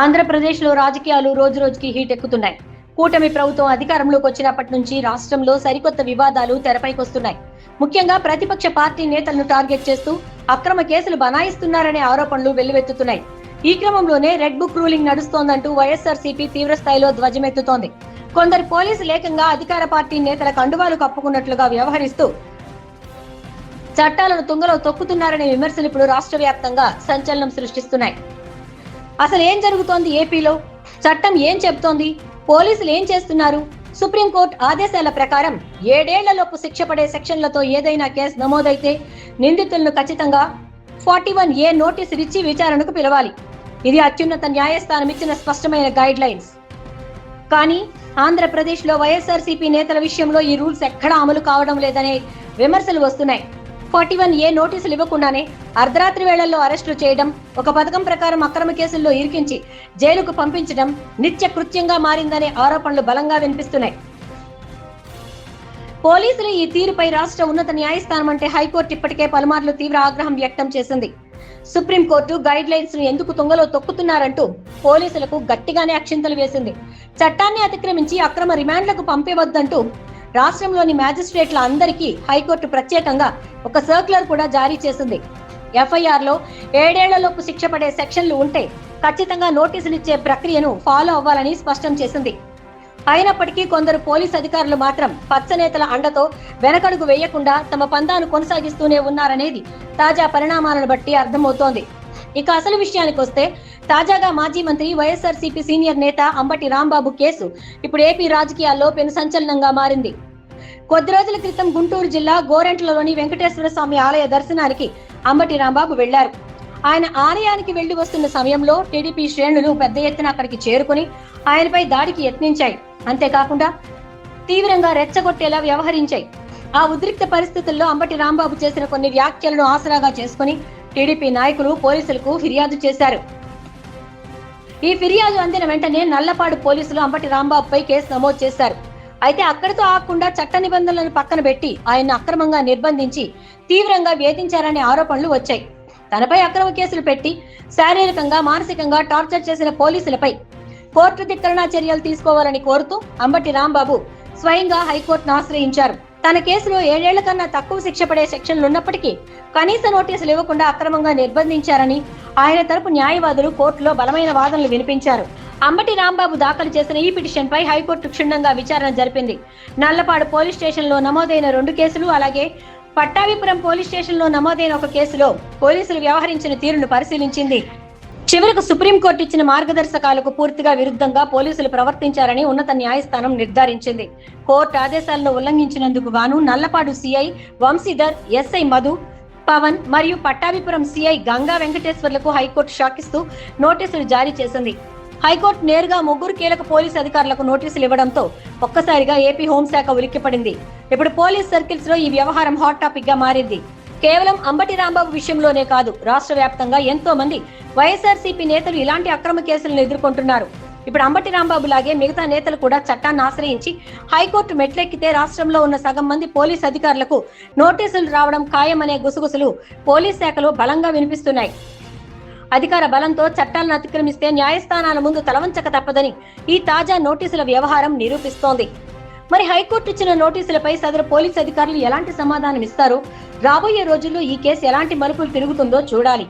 ఆంధ్రప్రదేశ్లో రాజకీయాలు రోజురోజుకి హీట్ ఎక్కుతున్నాయి. కూటమి ప్రభుత్వం అధికారంలోకి వచ్చినప్పటి నుంచి రాష్ట్రంలో సరికొత్త వివాదాలు తెరపైకొస్తున్నాయి. ముఖ్యంగా ప్రతిపక్ష పార్టీ నేతలను టార్గెట్ చేస్తూ అక్రమ కేసులు బనాయిస్తున్నారనే ఆరోపణలు వెల్లువెత్తుతున్నాయి. ఈ క్రమంలోనే రెడ్ బుక్ రూలింగ్ నడుస్తోందంటూ వైఎస్ఆర్సీపీ తీవ్ర స్థాయిలో ధ్వజమెత్తుతోంది. కొందరు పోలీసులు ఏకంగా అధికార పార్టీ నేతల కండువాలు కప్పుకున్నట్లుగా వ్యవహరిస్తూ చట్టాలను తుంగలో తొక్కుతున్నారనే విమర్శలు ఇప్పుడు రాష్ట్ర వ్యాప్తంగా సంచలనం సృష్టిస్తున్నాయి. అసలు ఏం జరుగుతోంది? ఏపీలో చట్టం ఏం చెబుతోంది? పోలీసులు ఏం చేస్తున్నారు? సుప్రీంకోర్టు ఆదేశాల ప్రకారం 7 ఏళ్లలోపు శిక్ష పడే సెక్షన్లతో ఏదైనా కేసు నమోదైతే నిందితులను ఖచ్చితంగా 41A నోటీసులు ఇచ్చి విచారణకు పిలవాలి. ఇది అత్యున్నత న్యాయస్థానం ఇచ్చిన స్పష్టమైన గైడ్ లైన్స్. కానీ ఆంధ్రప్రదేశ్లో వైఎస్ఆర్సీపీ నేతల విషయంలో ఈ రూల్స్ ఎక్కడా అమలు కావడం లేదనే విమర్శలు వస్తున్నాయి. 41A నోటీసులు ఇవ్వకుండానే అర్ధరాత్రి వేళల్లో అరెస్టులు చేయడం, ఒక పథకం ప్రకారం అక్రమ కేసుల్లో ఇరికించి జైలుకు పంపించడం నిత్య కృత్యంగా మారిందనే ఆరోపణలు బలంగా వినిపిస్తున్నాయి. పోలీసులు ఈ తీరుపై రాష్ట్ర ఉన్నత న్యాయస్థానం అంటే హైకోర్టు ఇప్పటికే పలుమార్లు తీవ్ర ఆగ్రహం వ్యక్తం చేసింది. సుప్రీంకోర్టు గైడ్ లైన్స్ ను ఎందుకు తుంగలో తొక్కుతున్నారంటూ పోలీసులకు గట్టిగానే అక్షింతలు వేసింది. చట్టాన్ని అతిక్రమించి అక్రమ రిమాండ్లకు పంపవద్దంటూ రాష్ట్రంలోని మ్యాజిస్ట్రేట్ల అందరికీ హైకోర్టు ప్రత్యేకంగా ఒక సర్క్యులర్ కూడా జారీ చేసింది. ఎఫ్ఐఆర్ లో 7 ఏళ్లలోపు శిక్ష పడే సెక్షన్లు ఉంటే ఖచ్చితంగా నోటీసులు ఇచ్చే ప్రక్రియను ఫాలో అవ్వాలని స్పష్టం చేసింది. అయినప్పటికీ కొందరు పోలీస్ అధికారులు మాత్రం పచ్చనేతల అండతో వెనకడుగు వేయకుండా తమ పందాను కొనసాగిస్తూనే ఉన్నారనేది తాజా పరిణామాలను బట్టి అర్థమవుతోంది. ఇక అసలు విషయానికి వస్తే తాజాగా మాజీ మంత్రి వైఎస్ఆర్సీపీ సీనియర్ నేత అంబటి రాంబాబు కేసు ఇప్పుడు ఏపీ రాజకీయాల్లో పెను సంచలనంగా మారింది. కొద్ది రోజుల క్రితం గుంటూరు జిల్లా గోరెంట్లలోని వెంకటేశ్వర స్వామి ఆలయ దర్శనానికి అంబటి రాంబాబు వెళ్లారు. ఆయన ఆలయానికి వెళ్లి వస్తున్న సమయంలో టీడీపీ శ్రేణులు పెద్ద ఎత్తున అక్కడికి చేరుకుని ఆయనపై దాడికి యత్నించాయి. అంతేకాకుండా తీవ్రంగా రెచ్చగొట్టేలా వ్యవహరించాయి. ఆ ఉద్రిక్త పరిస్థితుల్లో అంబటి రాంబాబు చేసిన కొన్ని వ్యాఖ్యలను ఆసరాగా చేసుకుని టీడీపీ నాయకులు పోలీసులకు ఫిర్యాదు చేశారు. ఈ ఫిర్యాదు అందిన వెంటనే నల్లపాడు పోలీసులు అంబటి రాంబాబుపై కేసు నమోదు చేశారు. అయితే అక్కడితో ఆగకుండా చట్ట నిబంధనలను పక్కన పెట్టి ఆయన్ను అక్రమంగా నిర్బంధించి తీవ్రంగా వేధించారనే ఆరోపణలు వచ్చాయి. తనపై అక్రమ కేసులు పెట్టి శారీరకంగా, మానసికంగా టార్చర్ చేసిన పోలీసులపై కోర్టు ధిక్కరణ చర్యలు తీసుకోవాలని కోరుతూ అంబటి రాంబాబు స్వయంగా హైకోర్టును ఆశ్రయించారు. తన కేసులో 7 ఏళ్ల కన్నా తక్కువ శిక్ష పడే సెక్షన్లు ఉన్నప్పటికీ కనీస నోటీసులు ఇవ్వకుండా అక్రమంగా నిర్బంధించారని ఆయన తరపు న్యాయవాదులు కోర్టులో బలమైన వాదనలు వినిపించారు. అంబటి రాంబాబు దాఖలు చేసిన ఈ పిటిషన్ పై హైకోర్టు క్షుణ్ణంగా విచారణ జరిపింది. నల్లపాడు పోలీస్ స్టేషన్ లో నమోదైన 2 కేసులు, అలాగే పట్టాభిపురం పోలీస్ స్టేషన్ లో నమోదైన 1 కేసులో పోలీసులు వ్యవహరించిన తీరును పరిశీలించింది. చివరకు సుప్రీంకోర్టు ఇచ్చిన మార్గదర్శకాలకు పూర్తిగా విరుద్ధంగా పోలీసులు ప్రవర్తించారని ఉన్నత న్యాయస్థానం నిర్ధారించింది. కోర్టు ఆదేశాలను ఉల్లంఘించినందుకు గాను నల్లపాడు సిఐ వంశీధర్, ఎస్ఐ మధు, పవన్ మరియు పట్టాభిపురం సిఐ గంగా వెంకటేశ్వర్లకు హైకోర్టు షాకిస్తూ నోటీసులు జారీ చేసింది. హైకోర్టు నేరుగా 3 కీలక పోలీసు అధికారులకు నోటీసులు ఇవ్వడంతో ఒక్కసారిగా ఏపీ హోంశాఖ ఉలిక్కిపడింది. ఇప్పుడు పోలీస్ సర్కిల్స్ లో ఈ వ్యవహారం హాట్ టాపిక్ గా మారింది. కేవలం అంబటి రాంబాబు విషయంలోనే కాదు, రాష్ట్ర వ్యాప్తంగా ఎంతో మంది వైఎస్ఆర్సీపీ నేతలు ఇలాంటి అక్రమ కేసులను ఎదుర్కొంటున్నారు. ఇప్పుడు అంబటి రాంబాబు లాగే మిగతా నేతలు కూడా చట్టాన్ని ఆశ్రయించి హైకోర్టు మెట్లెక్కితే రాష్ట్రంలో ఉన్న సగం మంది పోలీస్ అధికారులకు నోటీసులు రావడం ఖాయమనే గుసగుసలు పోలీస్ శాఖలో బలంగా వినిపిస్తున్నాయి. అధికార బలంతో చట్టాలను అతిక్రమిస్తే న్యాయస్థానాల ముందు తలవంచక తప్పదని ఈ తాజా నోటీసుల వ్యవహారం నిరూపిస్తోంది. మరి హైకోర్టు ఇచ్చిన నోటీసులపై సదరు పోలీస్ అధికారులు ఎలాంటి సమాధానం ఇస్తారో, రాబోయే రోజుల్లో ఈ కేసు ఎలాంటి మలుపులు తిరుగుతుందో చూడాలి.